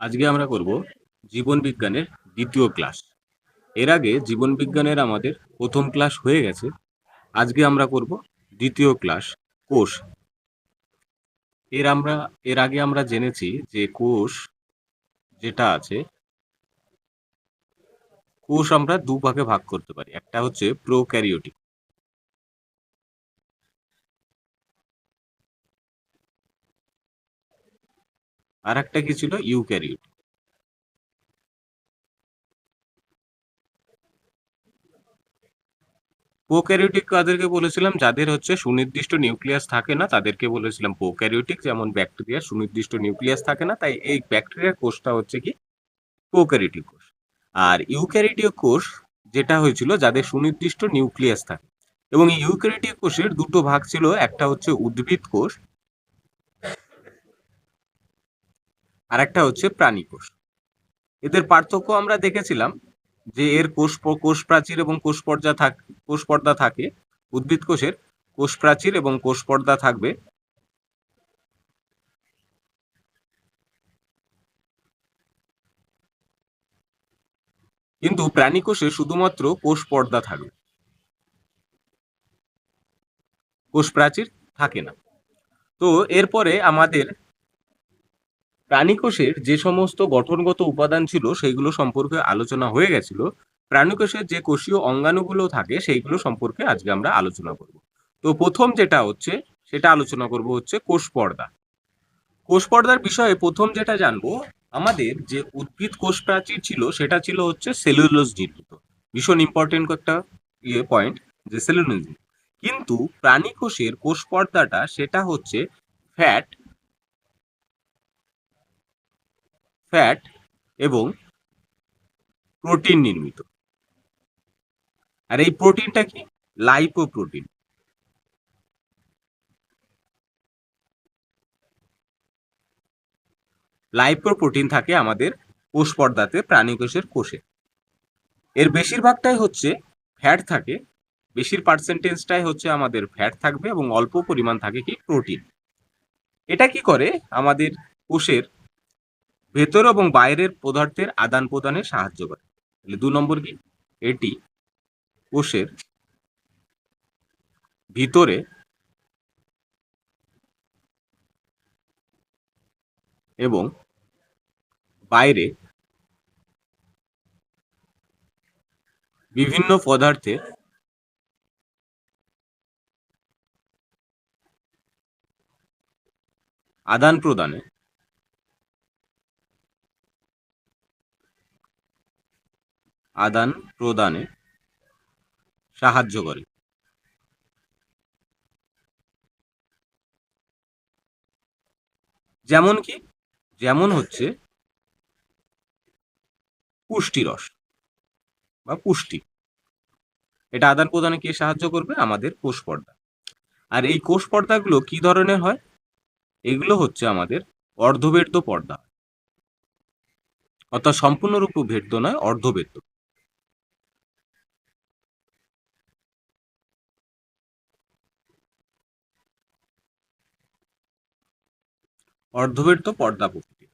আজকে আমরা করব জীবন বিজ্ঞানের দ্বিতীয় ক্লাস। এর আগে জীবন বিজ্ঞানের আমাদের প্রথম ক্লাস হয়ে গেছে। আজকে আমরা করব দ্বিতীয় ক্লাস, কোষ। এর আগে আমরা জেনেছি যে কোষ যেটা আছে, কোষ আমরা দুভাগে ভাগ করতে পারি। একটা হচ্ছে প্রোক্যারিওটিক, আর একটা কি ছিল ইউক্যারিওটিক। প্রোক্যারিওটিক কাদেরকে বলেছিলাম? যাদের হচ্ছে সুনির্দিষ্ট নিউক্লিয়াস থাকে না তাদেরকে বলেছিলাম প্রোক্যারিওটিক। যেমন ব্যাকটেরিয়ার সুনির্দিষ্ট নিউক্লিয়াস থাকে না, তাই এই ব্যাকটেরিয়ার কোষটা হচ্ছে কি প্রোক্যারিওটিক কোষ। আর ইউক্যারিওটিক কোষ যেটা হয়েছিল যাদের সুনির্দিষ্ট নিউক্লিয়াস থাকে। এবং এই ইউক্যারিওটিক কোষের দুটো ভাগ ছিল, একটা হচ্ছে উদ্ভিদ কোষ আর একটা হচ্ছে প্রাণী কোষ। এদের পার্থক্য আমরা দেখেছিলাম যে এর কোষ প্রাচীর এবং কোষ পর্দা থাকে। উদ্ভিদ কোষের কোষ প্রাচীর এবং কোষ পর্দা থাকবে, কিন্তু প্রাণী কোষে শুধুমাত্র কোষ পর্দা থাকবে, কোষ প্রাচীর থাকে না। তো এরপরে আমাদের প্রাণী কোষের যে সমস্ত গঠনগত উপাদান ছিল সেইগুলো সম্পর্কে আলোচনা হয়ে গেছিল। প্রাণী কোষের যে কোষীয় অঙ্গাণুগুলো থাকে সেইগুলো সম্পর্কে আজকে আমরা আলোচনা করব। তো প্রথম যেটা হচ্ছে সেটা আলোচনা করব হচ্ছে কোষ পর্দা। কোষ পর্দার বিষয়ে প্রথম যেটা জানবো, আমাদের যে উদ্ভিদ কোষ প্রাচীর ছিল সেটা ছিল হচ্ছে সেলুলোজ নির্মিত। ভীষণ ইম্পর্টেন্ট একটা পয়েন্ট, যে সেলুলোজ। কিন্তু প্রাণী কোষের কোষ পর্দাটা সেটা হচ্ছে ফ্যাট ফ্যাট এবং প্রোটিন নির্মিত। আর এই প্রোটিনটা কি? লাইপোপ্রোটিন। লাইপোপ্রোটিন থাকে আমাদের কোষ পর্দাতে, প্রাণী কোষের কোষে। এর বেশিরভাগটাই হচ্ছে ফ্যাট থাকে, বেশির পার্সেন্টেজটাই হচ্ছে আমাদের ফ্যাট থাকবে এবং অল্প পরিমাণ থাকে কি প্রোটিন। এটা কি করে? আমাদের কোষের ভেতর এবং বাইরের পদার্থের আদান প্রদানে সাহায্য করে। তাহলে 2 নম্বর কি? এটি কোষের ভিতরে এবং বাইরে বিভিন্ন পদার্থের আদান প্রদানে সাহায্য করে। যেমন কি? যেমন হচ্ছে পুষ্টিরস বা পুষ্টি। এটা আদান প্রদানে কে সাহায্য করবে? আমাদের কোষ পর্দা। আর এই কোষ পর্দাগুলো কি ধরনের হয়? এগুলো হচ্ছে আমাদের অর্ধবেদ্য পর্দা, অর্থাৎ সম্পূর্ণরূপে ভেদ্য নয়, অর্ধবেদ্য। অর্ধবেদ্য পর্দা প্রকৃতি।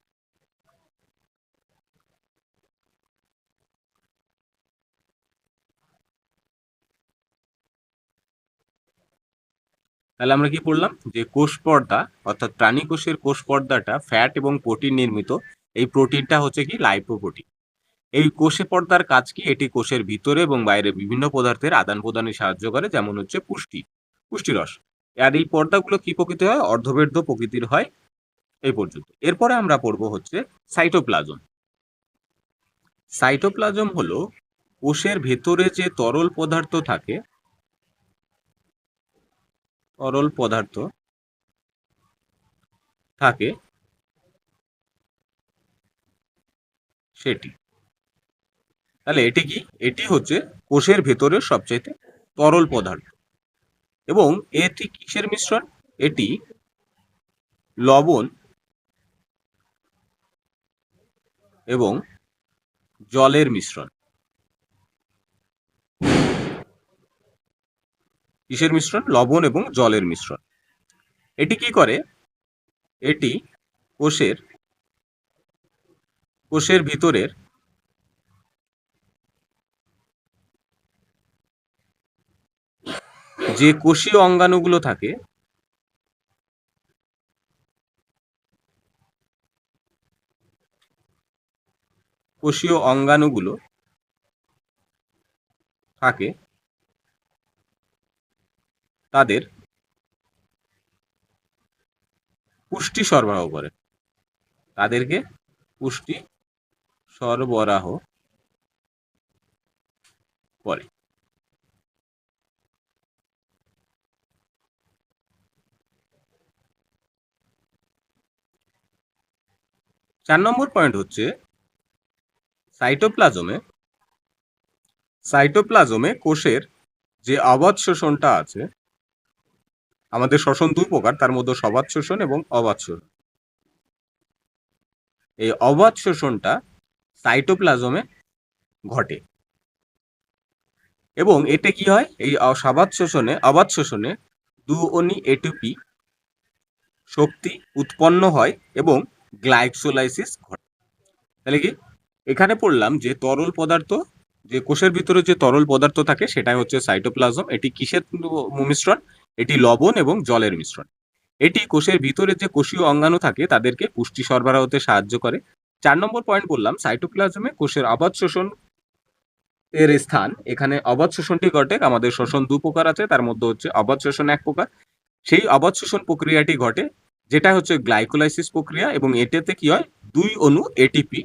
তাহলে আমরা কি পড়লাম? যে কোষ পর্দা অর্থাৎ প্রাণী কোষের কোষ পর্দাটা ফ্যাট এবং প্রোটিন নির্মিত। এই প্রোটিনটা হচ্ছে কি? লাইপোপ্রোটিন। এই কোষে পর্দার কাজ কি? এটি কোষের ভিতরে এবং বাইরে বিভিন্ন পদার্থের আদান প্রদানে সাহায্য করে, যেমন হচ্ছে পুষ্টিরস। আর এই পর্দাগুলো কি প্রকৃতির হয়? অর্ধবেদ্য প্রকৃতির হয়। এই পর্যন্ত। এরপরে আমরা পড়বো হচ্ছে সাইটোপ্লাজম। সাইটোপ্লাজম হলো কোষের ভেতরে যে তরল পদার্থ থাকে সেটি। তাহলে এটি কি? এটি হচ্ছে কোষের ভেতরের সবচাইতে তরল পদার্থ। এবং এটি কিসের মিশ্রণ? এটি লবণ এবং জলের মিশ্রণ। কিসের মিশ্রণ? লবণ এবং জলের মিশ্রণ। এটি কি করে? এটি কোষের কোষের ভিতরের যে কোষীয় অঙ্গাণুগুলো থাকে কোষীয় অঙ্গাণুগুলো থাকে তাদের পুষ্টি সরবরাহ করে, তাদেরকে পুষ্টি সরবরাহ করে। 4 নম্বর পয়েন্ট হচ্ছে সাইটোপ্লাজমে কোষের যে অবাধ শোষণটা আছে, আমাদের শ্বসন দুই প্রকার, তার মধ্যে সবাধ শোষণ এবং অবাধ শোষণ। এই অবাধ শোষণটা সাইটোপ্লাজমে ঘটে এবং এতে কি হয়, এই অবাধ শোষণে 2 অণু এটিপি শক্তি উৎপন্ন হয় এবং গ্লাইকোলাইসিস ঘটে। তাহলে কি এখানে পড়লাম যে তরল পদার্থ, যে কোষের ভিতরে যে তরল পদার্থ থাকে সেটাই হচ্ছে সাইটোপ্লাজম। এটি কিসের মিশ্রণ? এটি লবণ এবং জলের মিশ্রণ। এটি কোষের ভিতরে যে কোষীয় অঙ্গাণু থাকে তাদেরকে পুষ্টি সরবরাহতে সাহায্য করে। 4 নম্বর পয়েন্ট বললাম সাইটোপ্লাজমে কোষের অবাধ শোষণ এর স্থান। এখানে অবাধ শোষণটি ঘটে, আমাদের শোষণ দু প্রকার আছে, তার মধ্যে হচ্ছে অবাধ শোষণ এক প্রকার। সেই অবাধ শোষণ প্রক্রিয়াটি ঘটে যেটা হচ্ছে গ্লাইকোলাইসিস প্রক্রিয়া এবং এটাতে কি হয়, 2 অণু এটিপি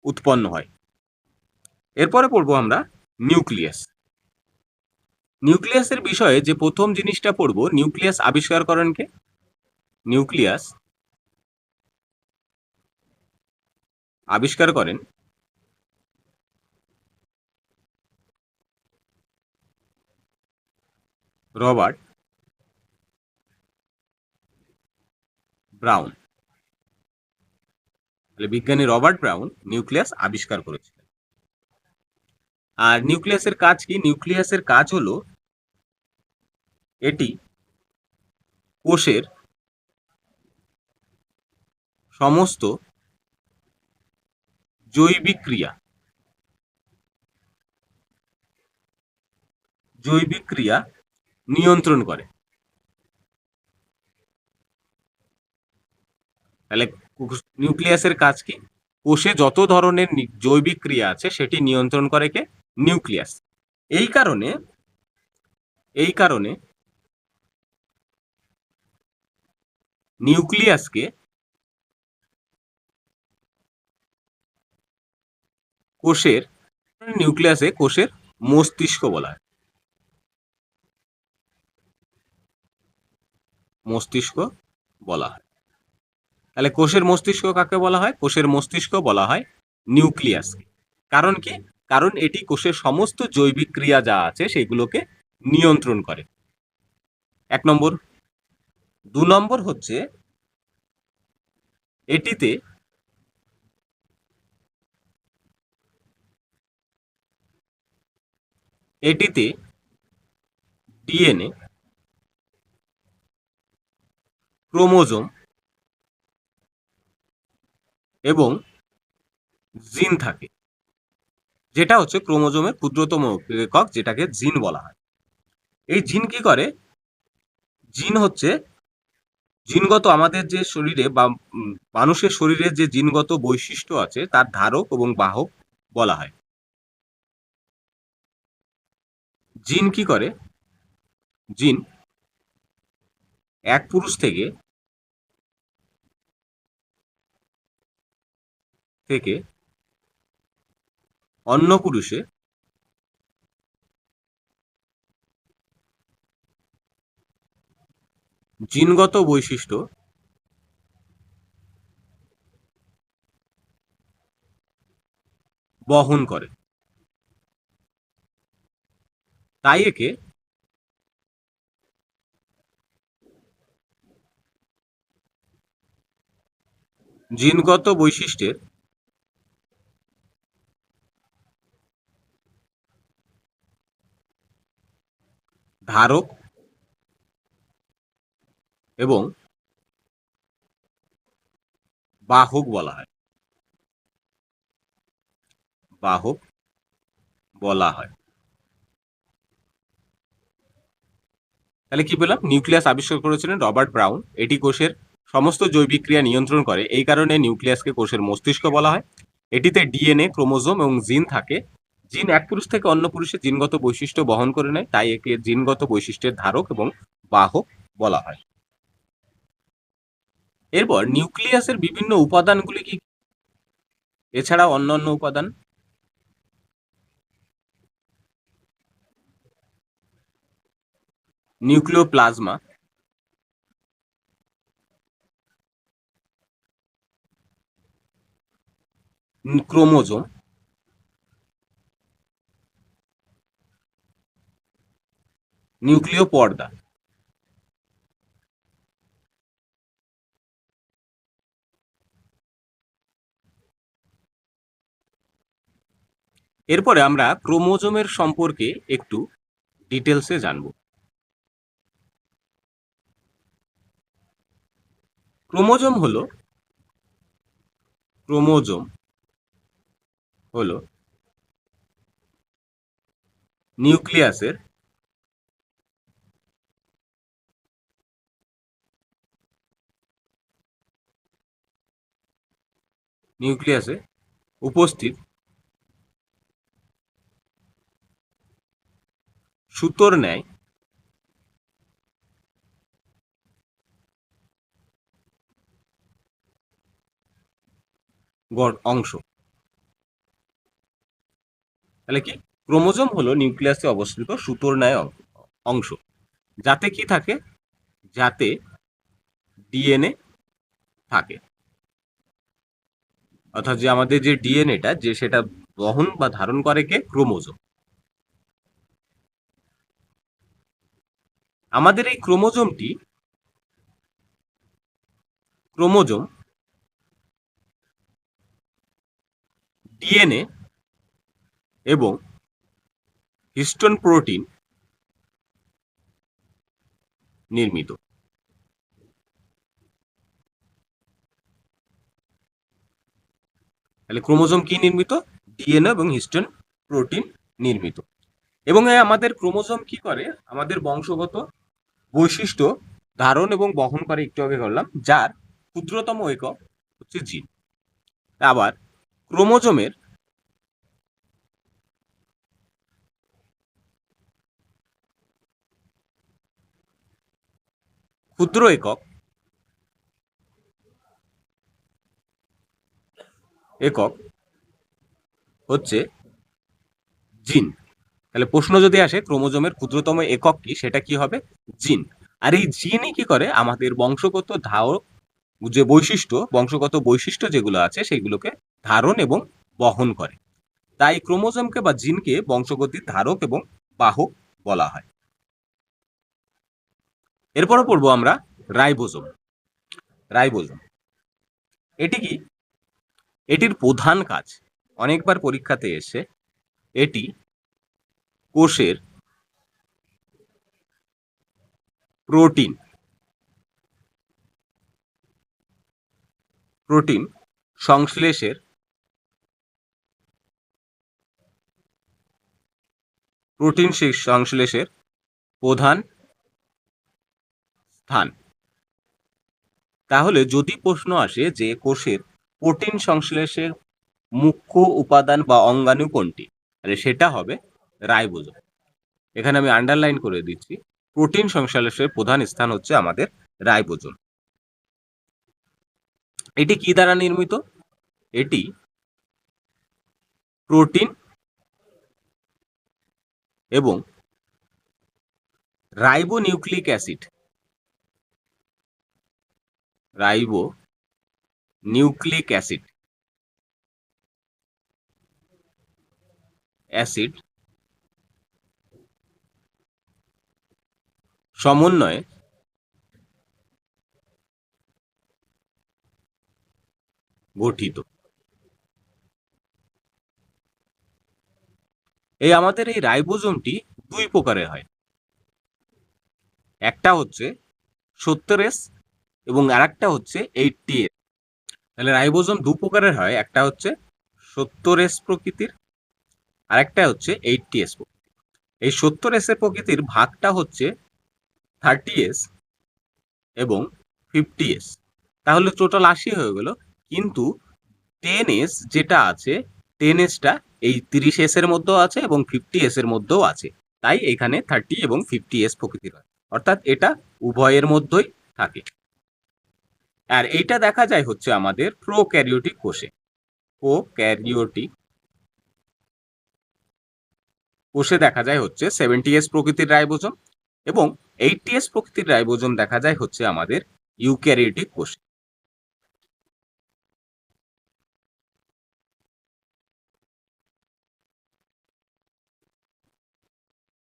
উৎপন্ন হয়। এরপরে পড়বো আমরা নিউক্লিয়াস। নিউক্লিয়াসের বিষয়ে যে প্রথম জিনিসটা পড়বো, নিউক্লিয়াস আবিষ্কার করেন কে? নিউক্লিয়াস আবিষ্কার করেন রবার্ট ব্রাউন। তাহলে বিজ্ঞানী রবার্ট ব্রাউন নিউক্লিয়াস আবিষ্কার করেছিলেন। আর নিউক্লিয়াসের কাজ কি? নিউক্লিয়াসের কাজ হলো এটি কোষের সমস্ত জৈবিক ক্রিয়া নিয়ন্ত্রণ করে। তাহলে নিউক্লিয়াসের কাজ কি? কোষে যত ধরনের জৈবিক ক্রিয়া আছে সেটি নিয়ন্ত্রণ করে কে? নিউক্লিয়াস। এই কারণে নিউক্লিয়াসকে কোষের মস্তিষ্ক বলা হয়। মস্তিষ্ক বলা হয়। তাহলে কোষের মস্তিষ্ক কাকে বলা হয়? কোষের মস্তিষ্ক বলা হয় নিউক্লিয়াসকে। কারণ কি? কারণ এটি কোষের সমস্ত জৈবিক ক্রিয়া যা আছে সেগুলোকে নিয়ন্ত্রণ করে। 1 নম্বর। 2 নম্বর হচ্ছে এটিতে ডিএনএ, ক্রোমোজোম এবং জিন থাকে, যেটা হচ্ছে ক্রোমোজোমের ক্ষুদ্রতম একক, যেটাকে জিন বলা হয়। এই জিন কি করে? জিন হচ্ছে জিনগত, আমাদের যে শরীরে বা মানুষের শরীরে যে জিনগত বৈশিষ্ট্য আছে তার ধারক এবং বাহক বলা হয়। জিন কি করে? জিন এক পুরুষ থেকে অন্য পুরুষে জিনগত বৈশিষ্ট্য বহন করে। তাই একে জিনগত বৈশিষ্ট্যের ধারক এবং বাহক বলা হয়। বাহক বলা হয়। তাহলে কি পেলাম? নিউক্লিয়াস আবিষ্কার করেছিলেন রবার্ট ব্রাউন। এটি কোষের সমস্ত জৈবিক ক্রিয়া নিয়ন্ত্রণ করে। এই কারণে নিউক্লিয়াসকে কোষের মস্তিষ্ক বলা হয়। এটিতে ডিএনএ, ক্রোমোজোম এবং জিন থাকে। জিন এক পুরুষ থেকে অন্য পুরুষের জিনগত বৈশিষ্ট্য বহন করে নেয়, তাই একে জিনগত বৈশিষ্ট্যের ধারক এবং বাহক বলা হয়। এরপর নিউক্লিয়াসের বিভিন্ন উপাদানগুলি কি? এছাড়াও অন্যান্য উপাদান: নিউক্লিওপ্লাজমা, ক্রোমোজোম, নিউক্লিয় পর্দা। এরপরে আমরা ক্রোমোজোমের সম্পর্কে একটু ডিটেলসে জানব। ক্রোমোজোম হলো ক্রোমোজোম হলো নিউক্লিয়াসের উপস্থিত সুতোর ন্যায় অংশ। তাহলে কি? ক্রোমোজোম হলো নিউক্লিয়াসে অবস্থিত সুতোর ন্যায় অংশ। যাতে কি থাকে? যাতে ডিএনএ থাকে। অর্থাৎ যে আমাদের যে ডিএনএটা, যে সেটা বহন বা ধারণ করে কে? ক্রোমোজোম। আমাদের এই ক্রোমোজোম ডিএনএ এবং হিস্টোন প্রোটিন নির্মিত। তাহলে ক্রোমোজোম কি নির্মিত? ডিএনএ এবং হিস্টোন প্রোটিন নির্মিত। এবং আমাদের ক্রোমোজোম কি করে? আমাদের বংশগত বৈশিষ্ট্য ধারণ এবং বহন করে, একটু আগে বললাম, যার ক্ষুদ্রতম একক হচ্ছে জিন। আবার ক্রোমোজোমের ক্ষুদ্র একক হচ্ছে জিন। তাহলে প্রশ্ন যদি আসে ক্রোমোজোমের ক্ষুদ্রতম একক কি, সেটা কি হবে? জিন। আর এই জিনই কি করে? আমাদের বংশগত বংশগত বৈশিষ্ট্য যেগুলো আছে সেগুলোকে ধারণ এবং বহন করে। তাই ক্রোমোজোমকে বা জিনকে বংশগতির ধারক এবং বাহক বলা হয়। এরপরে পড়বো আমরা রাইবোজোম। এটি কি? এটির প্রধান কাজ, অনেকবার পরীক্ষাতে এসে, এটি কোষের প্রোটিন সংশ্লেষের প্রধান স্থান। তাহলে যদি প্রশ্ন আসে যে কোষের প্রোটিন সংশ্লেষের মুখ্য উপাদান বা অঙ্গাণু কোনটি, তাহলে সেটা হবে রাইবোজোম। এখানে আমি আন্ডারলাইন করে দিচ্ছি, প্রোটিন সংশ্লেষের প্রধান স্থান হচ্ছে আমাদের রাইবোজোম। এটি কি দ্বারা নির্মিত? এটি প্রোটিন এবং রাইবোনিউক্লিক অ্যাসিড সমন্বয়ে গঠিত। আমাদের এই রাইবোজোমটি দুই প্রকারের হয়। একটা হচ্ছে 70S এবং আরেকটা হচ্ছে 80S। তাহলে রাইবোজোম দু প্রকারের হয়, একটা হচ্ছে 70S প্রকৃতির আর একটা হচ্ছে 80s প্রকৃতি। এই 70s এর প্রকৃতির ভাগটা হচ্ছে 30s এবং 50s। তাহলে টোটাল 80 হয়ে গেল। কিন্তু 10s যেটা আছে, 10sটা এই 30s এর মধ্যেও আছে এবং 50s এর মধ্যেও আছে। তাই এখানে 30 এবং 50s প্রকৃতির হয়, অর্থাৎ এটা উভয়ের মধ্যেই থাকে। আর এইটা দেখা যায় হচ্ছে আমাদের প্রোক্যারিওটিক কোষে। প্রোক্যারিওটিক কোষে দেখা যায় হচ্ছে 70s প্রকৃতির রাইবোজোম এবং 80s প্রকৃতির রাইবোজোম দেখা যায় হচ্ছে আমাদের ইউক্যারিওটিক কোষে।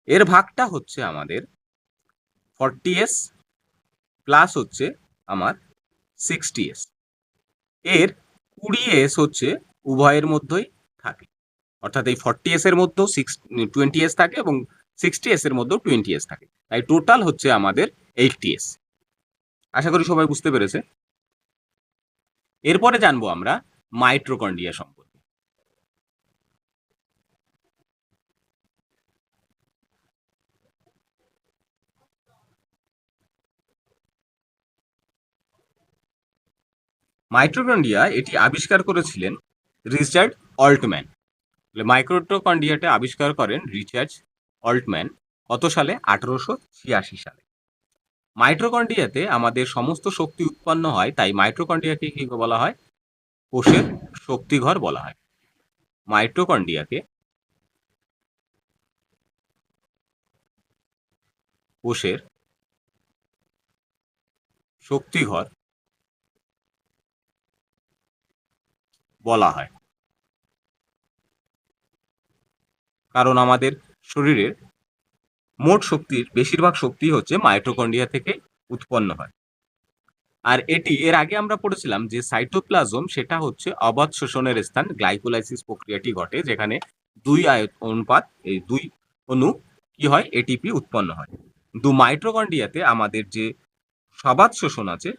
এর ভাগটা হচ্ছে আমাদের 40s প্লাস হচ্ছে আমার 60s। এর 20s হচ্ছে উভয়ের মধ্যেই থাকে, অর্থাৎ এই 40s এর মধ্যেও 20s থাকে এবং 60s এর মধ্যেও 20s থাকে। তাই টোটাল হচ্ছে আমাদের 80s। আশা করি সবাই বুঝতে পেরেছে। এরপরে জানবো আমরা মাইটোকন্ড্রিয়া সম্পর্কে। মাইটোকন্ড্রিয়া এটি আবিষ্কার করেছিলেন রিচার্ড অল্টম্যান। মাইটোকন্ড্রিয়াটা আবিষ্কার করেন রিচার্ড অল্টম্যান কত সালে? 1886 সালে। মাইটোকন্ড্রিয়াতে আমাদের সমস্ত শক্তি উৎপন্ন হয়, তাই মাইটোকন্ড্রিয়াকে কি বলা হয়? কোষের শক্তিঘর বলা হয়। মাইটোকন্ড্রিয়াকে কোষের শক্তিঘর বলা হয়, কারণ আমাদের শরীরের মোট শক্তির বেশিরভাগ শক্তি হচ্ছে মাইটোকন্ড্রিয়া থেকে উৎপন্ন হয়। আর এটি এর আগে আমরা পড়েছিলাম যে সাইটোপ্লাজম সেটা হচ্ছে অবাধ শোষণের স্থান। গ্লাইকোলাইসিস প্রক্রিয়াটি ঘটে যেখানে এই দুই অণু কি হয়? এটিপি উৎপন্ন হয়। কিন্তু মাইটোকন্ড্রিয়াতে আমাদের যে সবাধ শোষণ আছে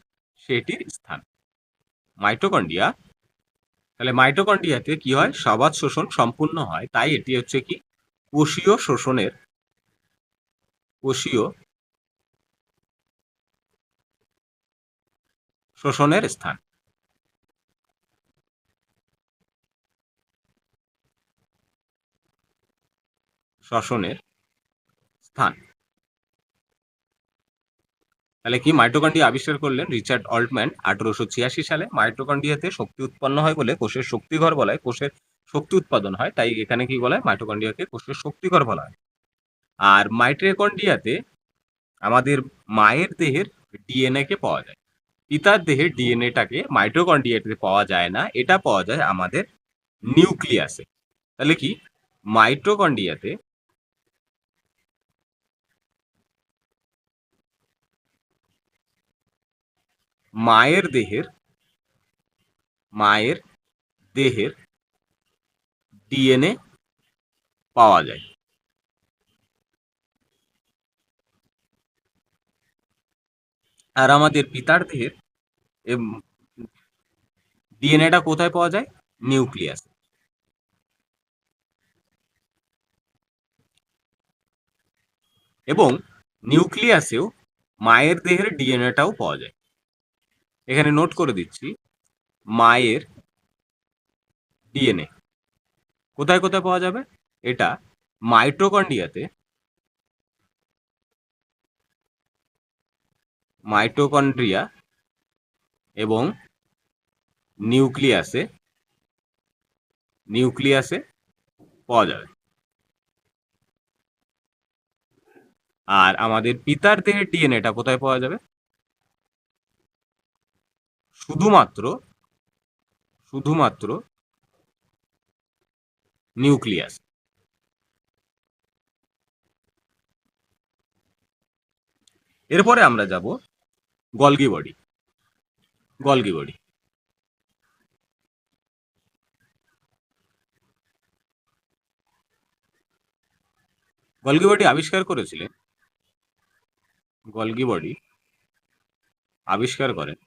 সেটির স্থান মাইটোকন্ড্রিয়া। তাহলে মাইটোকন্ড্রিয়াতে কি হয়? সবাধ শোষণ সম্পূর্ণ হয়, তাই এটি হচ্ছে কি কোষীয় শোষণের স্থান। শ্বসনের স্থান। তাহলে কি মাইটোকন্ড্রিয়া আবিষ্কার করলেন রিচার্ড অল্টম্যান 1886 সালে। মাইটোকন্ড্রিয়াতে শক্তি উৎপন্ন হয় বলে কোষের শক্তিঘর বলা হয়। কোষের শক্তি উৎপাদন হয়, তাই এখানে কি বলা হয়? মাইটোকন্ড্রিয়াকে কোষের শক্তিঘর বলা হয়। আর মাইটোকন্ড্রিয়াতে আমাদের মায়ের দেহের ডিএনএ কে পাওয়া যায়। পিতার দেহের ডিএনএটাকে মাইটোকন্ড্রিয়াতে পাওয়া যায় না, এটা পাওয়া যায় আমাদের নিউক্লিয়াসে। তাহলে কি মাইটোকন্ড্রিয়াতে মায়ের দেহের মায়ের দেহের ডিএনএ পাওয়া যায়। আর আমাদের পিতার দেহের ডিএনএটা কোথায় পাওয়া যায়? নিউক্লিয়াস। এবং নিউক্লিয়াসেও মায়ের দেহের ডিএনএটাও পাওয়া যায়। এখানে নোট করে দিচ্ছি, মায়ের ডিএনএ কোথায় কোথায় পাওয়া যাবে? এটা মাইটোকন্ড্রিয়াতে মাইটোকন্ড্রিয়া এবং নিউক্লিয়াসে পাওয়া যাবে। আর আমাদের পিতার দেহের ডিএনএটা কোথায় পাওয়া যাবে? শুধুমাত্র নিউক্লিয়াস। এরপরে আমরা যাব Golgi body. Golgi body Golgi body আবিষ্কার করেছিলেন গলগি বডি আবিষ্কার করেন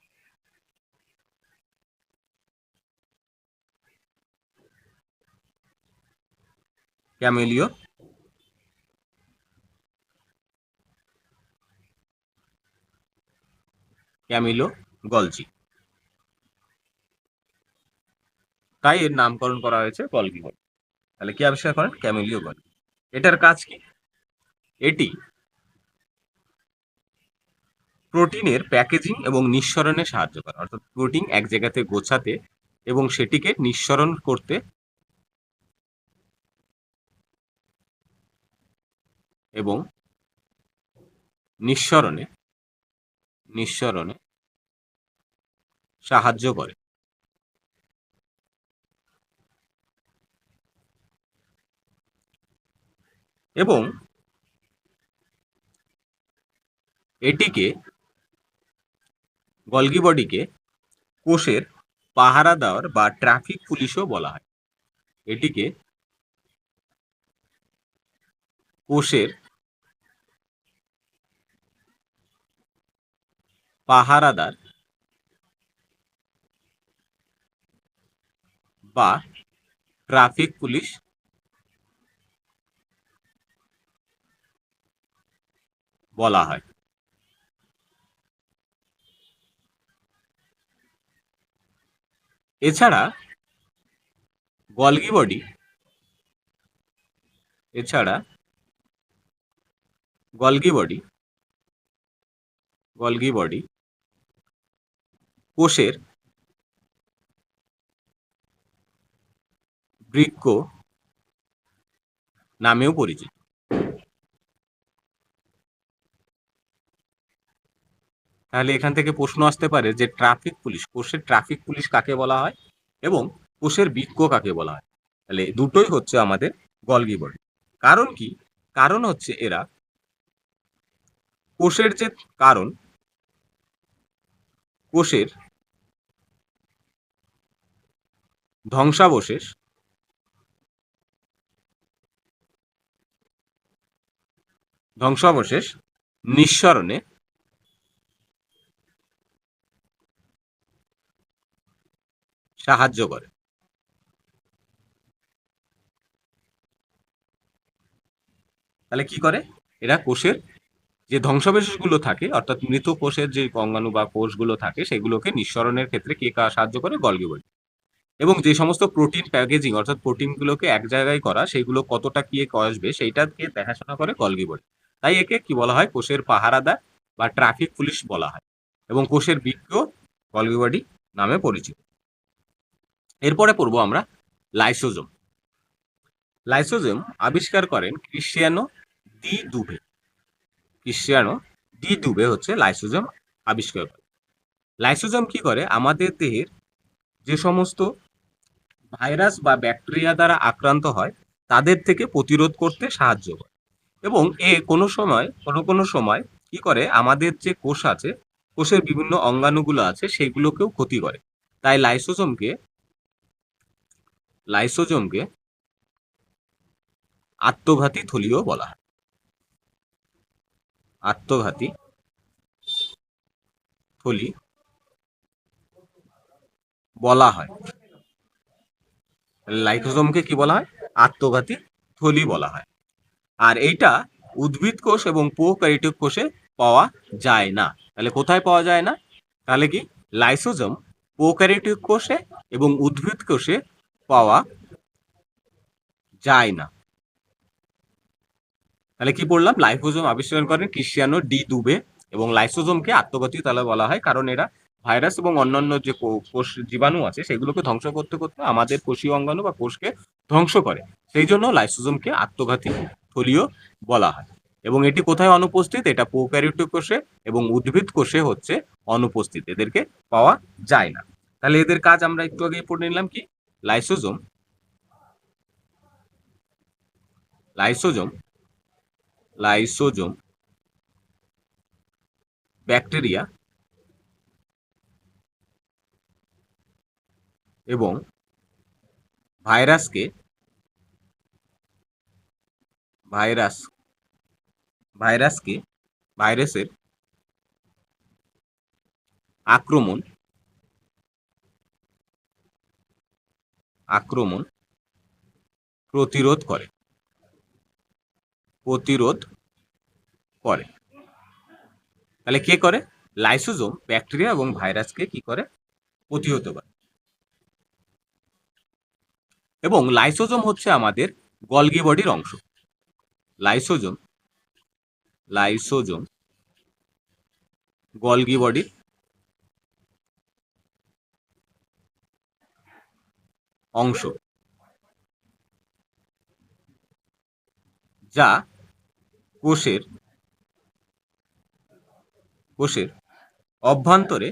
ক্যামেলিও ক্যামিলো গলজি, তাই এর নামকরণ করা হয়েছে গলগি বডি। তাহলে কি আবিষ্কার করেন? ক্যামিলিও গলগি। এটার কাজ কি? এটি প্রোটিনের প্যাকেজিং এবং নিঃসরণে সাহায্য করে, অর্থাৎ প্রোটিন এক জায়গাতে গোছাতে এবং সেটিকে নিঃসরণ করতে এবং নিঃসরণে নিঃসরণে সাহায্য করে। এবং এটিকে গলগি বডিকে কোষের পাহারা দেওয়ার বা ট্রাফিক পুলিশও বলা হয়। এটিকে কোষের পাহারাদার বা ট্রাফিক পুলিশ বলা হয়। এছাড়া গলগি বডি এছাড়া গলগি বডি গলগি বডি কোষের বৃক্ক নামেও পরিচিত। তাহলে এখান থেকে প্রশ্ন আসতে পারে যে ট্রাফিক পুলিশ, কোষের ট্রাফিক পুলিশ কাকে বলা হয় এবং কোষের বৃক্ক কাকে বলা হয়? তাহলে দুটোই হচ্ছে আমাদের গলগি বডি। কারণ কি? কারণ হচ্ছে এরা কোষের যে কারণ কোষের ধ্বংসাবশেষ ধ্বংসাবশেষ নিঃসরণে সাহায্য করে। তাহলে কি করে? এরা কোষের যে ধ্বংসাবশেষগুলো থাকে, অর্থাৎ মৃত কোষের যে অঙ্গাণু বা কোষগুলো থাকে, সেগুলোকে নিঃসরণের ক্ষেত্রে কে সাহায্য করে? Golgi body. এবং যে সমস্ত প্রোটিন প্যাকেজিং, অর্থাৎ প্রোটিনগুলোকে এক জায়গায় করা, সেগুলো কতটা কি আসবে সেইটাকে দেখাশোনা করে গলগি বডি। তাই একে কি বলা হয়? কোষের পাহারাদার বা ট্রাফিক পুলিশ বলা হয়। এবং কোষের বৃক্ক গলগি বডি নামে পরিচিত। এরপরে পড়বো আমরা লাইসোজোম। লাইসোজোম আবিষ্কার করেন Christiano de Duve. Christiano de Duve হচ্ছে লাইসোজোম আবিষ্কার করে। লাইসোজোম কি করে? আমাদের দেহের যে সমস্ত ভাইরাস বা ব্যাকটেরিয়া দ্বারা আক্রান্ত হয় তাদের থেকে প্রতিরোধ করতে সাহায্য করে। এবং কোনো সময় কি করে? আমাদের যে কোষ আছে, কোষের বিভিন্ন অঙ্গাণুগুলো আছে, সেগুলোকেও ক্ষতি করে। তাই লাইসোজোমকে আত্মঘাতী থলিও বলা হয়। আত্মঘাতী থলি বলা হয়। লাইসোজোমকে কি বলা হয়? আত্মঘাতী থলি বলা হয়। আর এইটা উদ্ভিদ কোষ এবং প্রোক্যারিওটিক কোষে পাওয়া যায় না। তাহলে কোথায় পাওয়া যায় না? তাহলে কি? লাইসোজোম প্রোক্যারিওটিক কোষে এবং উদ্ভিদ কোষে পাওয়া যায় না। তাহলে কি পড়লাম? লাইসোজোম আবিষ্কার করেন ক্রিশ্চিয়ানো ডি দুবে এবং লাইসোজোমকে আত্মঘাতী তাহলে বলা হয়, কারণ এরা ভাইরাস এবং অন্যান্য যে কোষ জীবাণু আছে সেগুলোকে ধ্বংস করতে করতে আমাদের কোষীয় অঙ্গাণু বা কোষকে ধ্বংস করে। সেই জন্য লাইসোজোমকে আত্মঘাতী থলিও বলা হয়। এবং এটি কোথায় অনুপস্থিত? এটা প্রোক্যারিওটিক কোষে এবং উদ্ভিদ কোষে হচ্ছে অনুপস্থিত, এদেরকে পাওয়া যায় না। তাহলে এদের কাজ আমরা একটু আগে পড়ে নিলাম কি? লাইসোজোম লাইসোজোম লাইসোজোম ব্যাকটেরিয়া এবং ভাইরাসকে ভাইরাস ভাইরাসকে ভাইরাসের আক্রমণ আক্রমণ প্রতিরোধ করে। প্রতিরোধ করে। তাহলে কে করে? লাইসোজোম ব্যাকটেরিয়া এবং ভাইরাসকে কি করে? প্রতিহত করে। এবং লাইসোজোম হচ্ছে আমাদের গলগি বডির অংশ। লাইসোজোম লাইসোজোম গলগি বডির অংশ, যা কোষের অভ্যন্তরে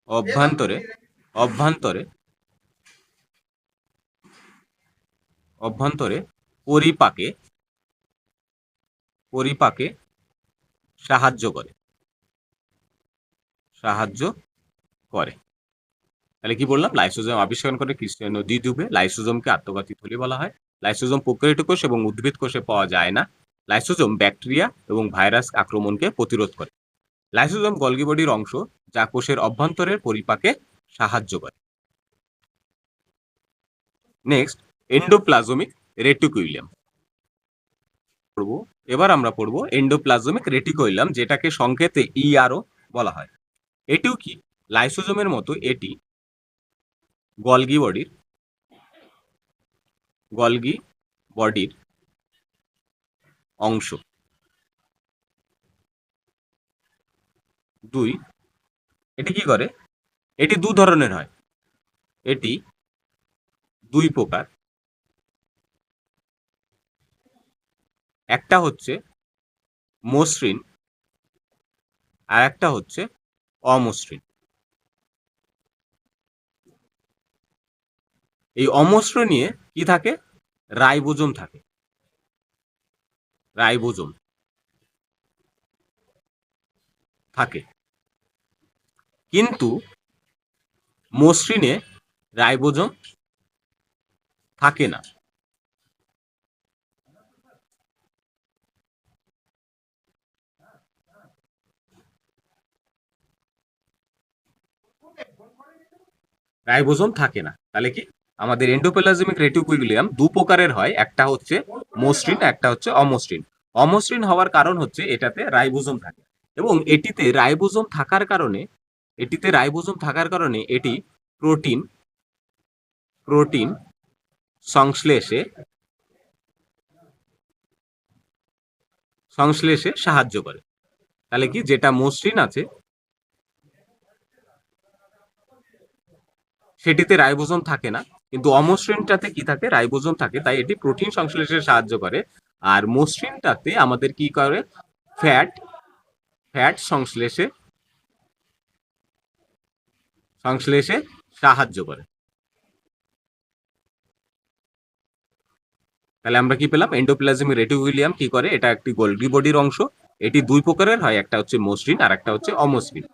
অভ্যন্তরে অভ্যন্তরে অভ্যন্তরে পরিপাকে সাহায্য করে। তাহলে কি বললাম? লাইসোজোম আবিষ্কার করে ক্রিস্টিয়ানো ডি দুবে। লাইসোজোমকে আত্মঘাতী থলি বলা হয়। লাইসোজোম প্রোক্যারিওটিক কোষ এবং উদ্ভিদ কোষে পাওয়া যায় না। লাইসোজোম ব্যাকটেরিয়া এবং ভাইরাস আক্রমণকে প্রতিরোধ করে। লাইসোজোম গলগি বডির অংশ, যা কোষের অভ্যন্তরের পরিপাকে সাহায্য করে। Next, endoplasmic reticulum. এবার আমরা পড়ব এন্ডোপ্লাজমিক রেটিকুলাম, যেটাকে সংক্ষেপে ইআরও বলা হয়। এটিও কি লাইসোজোমের মতো এটি গলগি বডির অংশ। এটি কি করে? এটি দু ধরনের হয়। এটি দুই প্রকার। একটা হচ্ছে মসৃণ আর একটা হচ্ছে অমসৃণ। এই অমসৃণে কি থাকে? রাইবোজোম থাকে। কিন্তু মসৃণে রাইবোজোম থাকে না। রাইবোজোম থাকে না। তাহলে কি আমাদের এন্ডোপ্লাজমিক রেটিকুলাম দু প্রকারের হয়, একটা হচ্ছে মসৃণ, একটা হচ্ছে অমসৃণ। অমসৃণ হওয়ার কারণ হচ্ছে এটাতে রাইবোজোম থাকে, এবং এটিতে রাইবোজোম থাকার কারণে এটি প্রোটিন সংশ্লেষে সাহায্য করে। তাহলে কি, যেটা মসৃণ আছে সেটিতে রাইবোজোম থাকে না, কিন্তু অমসৃণটাতে কি থাকে? রাইবোজোম থাকে। তাই এটি প্রোটিন সংশ্লেষে সাহায্য করে। আর মসৃণটাতে আমাদের কি করে? ফ্যাট সংশ্লেষে সাহায্য করে। তাহলে আমরা কি পেলাম? এন্ডোপ্লাজমিক রেটিকুলাম কি করে? এটা একটি গলগি বডির অংশ। এটি দুই প্রকারের হয়, একটা হচ্ছে মসৃণ আর একটা হচ্ছে অমসৃণ।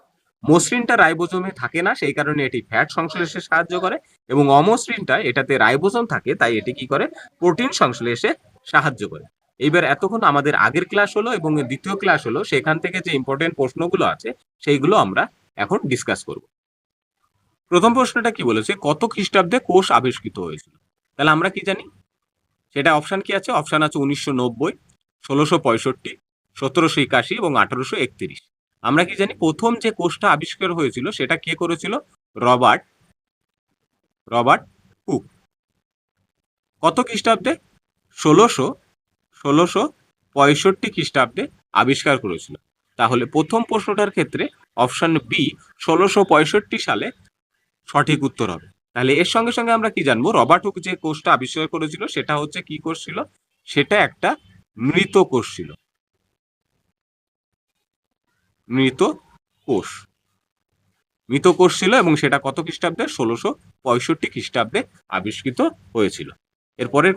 মসৃণটা রাইবোজোমে থাকে না, সেই কারণে এটি ফ্যাট সংশ্লেষে সাহায্য করে, এবং অমসৃণটা এটাতে রাইবোজোম থাকে, তাই এটি কি করে? প্রোটিন সংশ্লেষে সাহায্য করে। এইবার এতক্ষণ আমাদের আগের ক্লাস হলো এবং দ্বিতীয় ক্লাস হলো, সেখান থেকে যে ইম্পর্টেন্ট প্রশ্নগুলো আছে সেইগুলো আমরা এখন ডিসকাস করব। প্রথম প্রশ্নটা কি বলেছে? কত খ্রিস্টাব্দে কোষ আবিষ্কৃত হয়েছিল? তাহলে আমরা কি জানি? সেটা অপশন কি আছে? অপশন আছে 1990, 1665, 1781 এবং 1831। আমরা কি জানি? প্রথম যে কোষটা আবিষ্কার হয়েছিল সেটা কে করেছিল? Robert cook. কত খ্রিস্টাব্দে? 1665 খ্রিস্টাব্দে আবিষ্কার করেছিল। তাহলে প্রথম প্রশ্নটার ক্ষেত্রে অপশন বি 1665 সালে সঠিক উত্তর হবে। তাহলে এর সঙ্গে সঙ্গে আমরা কি জানবো? রবার্ট হুক যে কোষটা আবিষ্কার করেছিল সেটা হচ্ছে কি কোষ ছিল? সেটা একটা মৃত কোষ ছিল। মৃত কোষ ছিল, এবং সেটা কত খ্রিস্টাব্দে? 1665 খ্রিস্টাব্দে আবিষ্কৃত হয়েছিল। এর পরের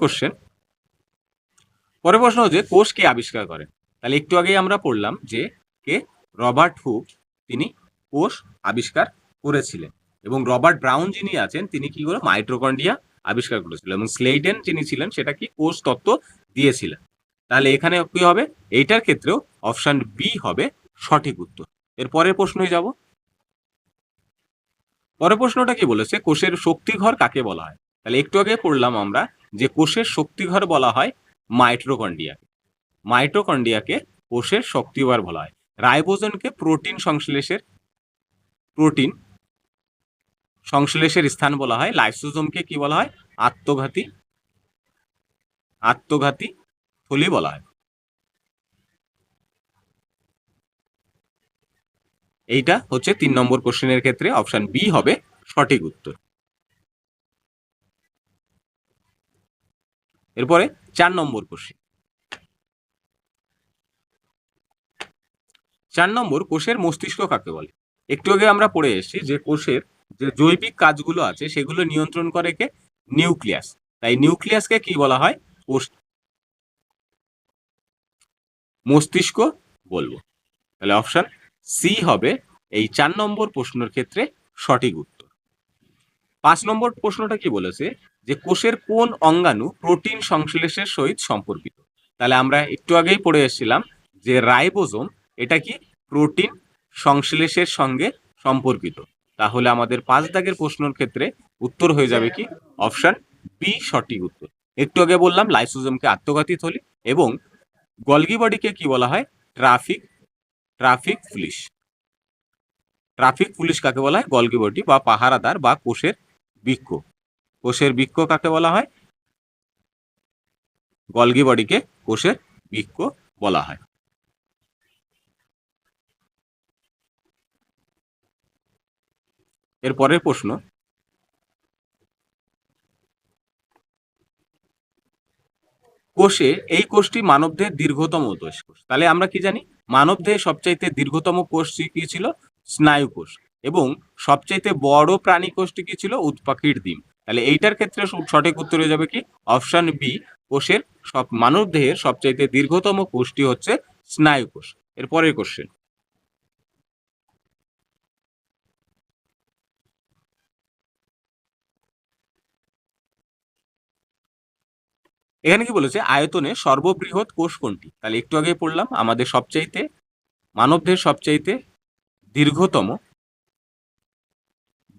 প্রশ্ন হচ্ছে কোষ কে আবিষ্কার করেন? তাহলে একটু আগেই আমরা পড়লাম যে রবার্ট হুক তিনি কোষ আবিষ্কার করেছিলেন, এবং রবার্ট ব্রাউন যিনি আছেন তিনি কি করে? মাইটোকন্ড্রিয়া আবিষ্কার করেছিলেন, এবং স্লেইডেন যিনি ছিলেন সেটা কি? কোষ তত্ত্ব দিয়েছিলেন। তাহলে এখানে কি হবে? এইটার ক্ষেত্রেও অপশন বি হবে সঠিক উত্তর। এর পরের প্রশ্নই যাব। পরের প্রশ্নটা কি বলেছে? কোষের শক্তিঘর কাকে বলা হয়? তাহলে একটু আগে পড়লাম আমরা যে কোষের শক্তিঘর বলা হয় মাইটোকন্ড্রিয়াকে। মাইটোকন্ড্রিয়াকে কোষের শক্তিঘর বলা হয়। রাইবোজোমকে প্রোটিন সংশ্লেষের স্থান বলা হয়। লাইসোজোমকে কি বলা হয়? আত্মঘাতী থলি বলা হয়। এইটা হচ্ছে 3 নম্বর কোশ্চেনের ক্ষেত্রে অপশন বি হবে সঠিক উত্তর। এরপরে 4 নম্বর কোশ্চেন। 4 নম্বর, কোষের মস্তিষ্ক কাকে বলে? একটু আগে আমরা পড়ে এসেছি যে কোষের যে জৈবিক কাজগুলো আছে সেগুলো নিয়ন্ত্রণ করে কে? নিউক্লিয়াস। তাই নিউক্লিয়াসকে কি বলা হয়? মস্তিষ্ক বলবো। তাহলে অপশন সি হবে এই 4 নম্বর প্রশ্নের ক্ষেত্রে সঠিক উত্তর। 5 নম্বর প্রশ্নটা কি বলেছে? যে কোষের কোন অঙ্গাণু প্রোটিন সংশ্লেষের সহিত সম্পর্কিত? তাহলে আমরা একটু আগেই পড়ে এসেছিলাম যে রাইবোজোম এটা কি প্রোটিন সংশ্লেষের সঙ্গে সম্পর্কিত। তাহলে আমাদের 5 দাগের প্রশ্নের ক্ষেত্রে উত্তর হয়ে যাবে কি? অপশন বি সঠিক উত্তর। একটু আগে বললাম লাইসোজোমকে আত্মঘাতী থলি এবং গলগি বডিকে কি বলা হয়? Traffic police. ট্রাফিক পুলিশ কাকে বলা হয়? গলগি বডি বা পাহারাদার বা কোষের বৃক্ষ। কোষের বৃক্ষ কাকে বলা হয়? গলগি বডিকে কোষের বৃক্ষ বলা হয়। এর পরের প্রশ্ন, কোষে এই কোষটি মানবদেহের দীর্ঘতম কোষ। তাহলে আমরা কি জানি? মানবদেহের সবচাইতে দীর্ঘতম কোষ কি ছিল? স্নায়ু কোষ। এবং সবচাইতে বড় প্রাণী কোষটি কি ছিল? উটপাখির ডিম। তাহলে এইটার ক্ষেত্রে সঠিক উত্তর হয়ে যাবে কি? অপশন বি, কোষের মানবদেহের সবচাইতে দীর্ঘতম কোষটি হচ্ছে স্নায়ু কোষ। এর পরের কোশ্চেন, এখানে কি বলেছে? আয়তনে সর্ববৃহৎ কোষ কোনটি? তাহলে একটু আগে পড়লাম আমাদের সবচাইতে মানবদেহের সবচাইতে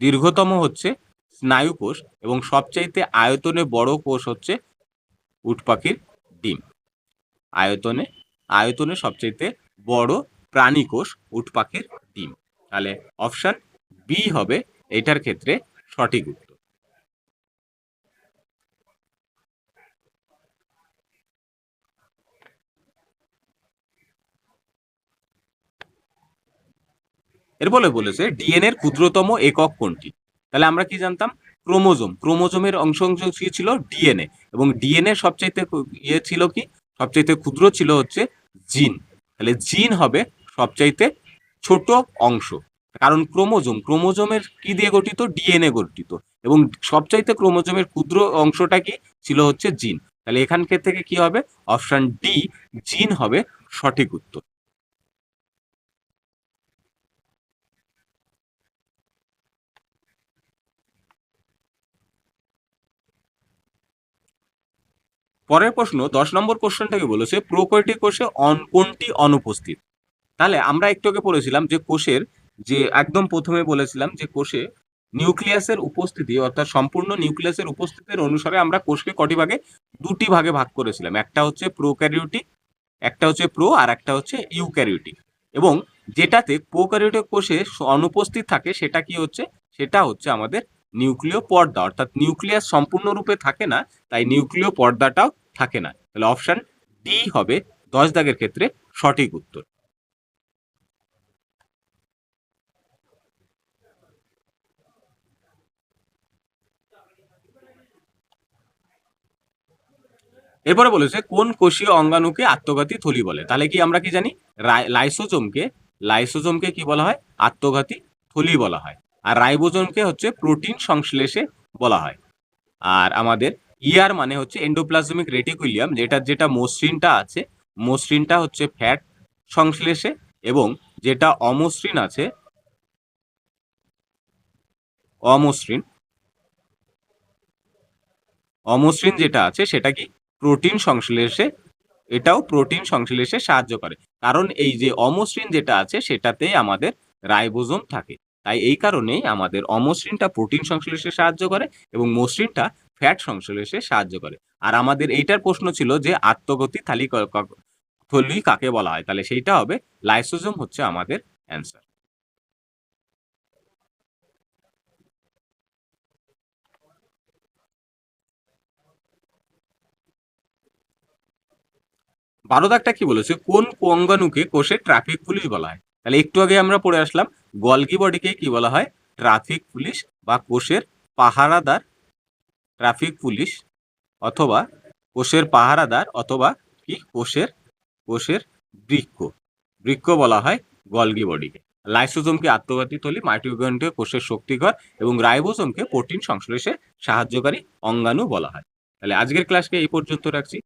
দীর্ঘতম হচ্ছে স্নায়ু কোষ এবং সবচাইতে আয়তনে বড় কোষ হচ্ছে উটপাখির ডিম। আয়তনে সবচাইতে বড় প্রাণী কোষ উটপাখির ডিম। তাহলে অপশন বি হবে এটার ক্ষেত্রে সঠিক উত্তর। এরপরে বলেছে ডিএনএর ক্ষুদ্রতম একক কোনটি? তাহলে আমরা কি জানতাম? ক্রোমোজোম। ক্রোমোজোমের অংশ কি ছিল? ডিএনএ। এবং ডিএনএ সবচাইতে ছিল কি? সবচাইতে ক্ষুদ্র ছিল হচ্ছে জিন। তাহলে জিন হবে সবচাইতে ছোট অংশ। কারণ ক্রোমোজোমের কি দিয়ে গঠিত? ডিএনএ গঠিত। এবং সবচাইতে ক্রোমোজোমের ক্ষুদ্র অংশটা কি ছিল? হচ্ছে জিন। তাহলে এখানকার থেকে কি হবে? অপশন ডি, জিন হবে সঠিক উত্তর। পরের প্রশ্ন 10 নম্বর কোশ্চেনটাকে বলেছে প্রোক্যারিওটিক কোষে কোনটি অনুপস্থিত? তাহলে আমরা একটু আগে পড়েছিলাম যে কোষের যে একদম প্রথমে বলেছিলাম যে কোষে নিউক্লিয়াসের উপস্থিতি অর্থাৎ সম্পূর্ণ নিউক্লিয়াসের উপস্থিতির অনুসারে আমরা কোষকে কটি ভাগে? দুটি ভাগে ভাগ করেছিলাম। একটা হচ্ছে প্রোক্যারিওটিক, একটা হচ্ছে আর একটা হচ্ছে ইউক্যারিওটিক। এবং যেটাতে প্রোক্যারিওটিক কোষে অনুপস্থিত থাকে সেটা কি হচ্ছে? সেটা হচ্ছে আমাদের নিউক্লিয় পর্দা, অর্থাৎ নিউক্লিয়াস সম্পূর্ণরূপে থাকে না, তাই নিউক্লিয় পর্দাটাও থাকে না। তাহলে অপশন ডি হবে 10 দাগের ক্ষেত্রে সঠিক উত্তর। এরপরে বলেছে কোন কোষীয় অঙ্গাণুকে আত্মঘাতী থলি বলে? তাহলে কি আমরা কি জানি? লাইসোজোমকে কি বলা হয়? আত্মঘাতী থলি বলা হয়। আর রাইবোজোমকে হচ্ছে প্রোটিন সংশ্লেষে বলা হয়। আর আমাদের ইয়ার মানে হচ্ছে এন্ডোপ্লাজমিক রেটিকুলিয়াম, যেটা মসৃণটা আছে, মসৃণটা হচ্ছে ফ্যাট সংশ্লেষে, এবং যেটা অমসৃণ আছে, অমসৃণ যেটা আছে সেটা কি? প্রোটিন সংশ্লেষে। এটাও প্রোটিন সংশ্লেষে সাহায্য করে। কারণ এই যে অমসৃণ যেটা আছে সেটাতে আমাদের রাইবোজোম থাকে। তাই এই কারণেই আমাদের অমসৃণটা প্রোটিন সংশ্লেষে সাহায্য করে এবং মসৃণটা ফ্যাট সংশ্লেষে সাহায্য করে। আর আমাদের এইটার প্রশ্ন ছিল যে আত্মগতি থলি কাকে বলা হয়, তাহলে সেইটা হবে লাইসোজোম হচ্ছে আমাদের অ্যান্সার। বারো দাগটা কি বলেছে, কোন অঙ্গাণুকে কোষের ট্রাফিক পুলিশ বলা হয়? তাহলে একটু আগে আমরা পড়ে আসলাম, গলগি বডিকে কি বলা হয়? ট্রাফিক পুলিশ বা কোষের পাহারাদার, ট্রাফিক পুলিশ অথবা কোষের পাহারাদার অথবা কি কোষের কোষের বৃক্ক, বৃক্ক বলা হয় গলগি বডিকে। লাইসোজোমকে আত্মঘাতী থলি, মাইটোকন্ড্রিয়া কোষের শক্তিঘর এবং রাইবোজোমকে প্রোটিন সংশ্লেষে সাহায্যকারী অঙ্গাণু বলা হয়। তাহলে আজকের ক্লাসকে এই পর্যন্ত রাখছি।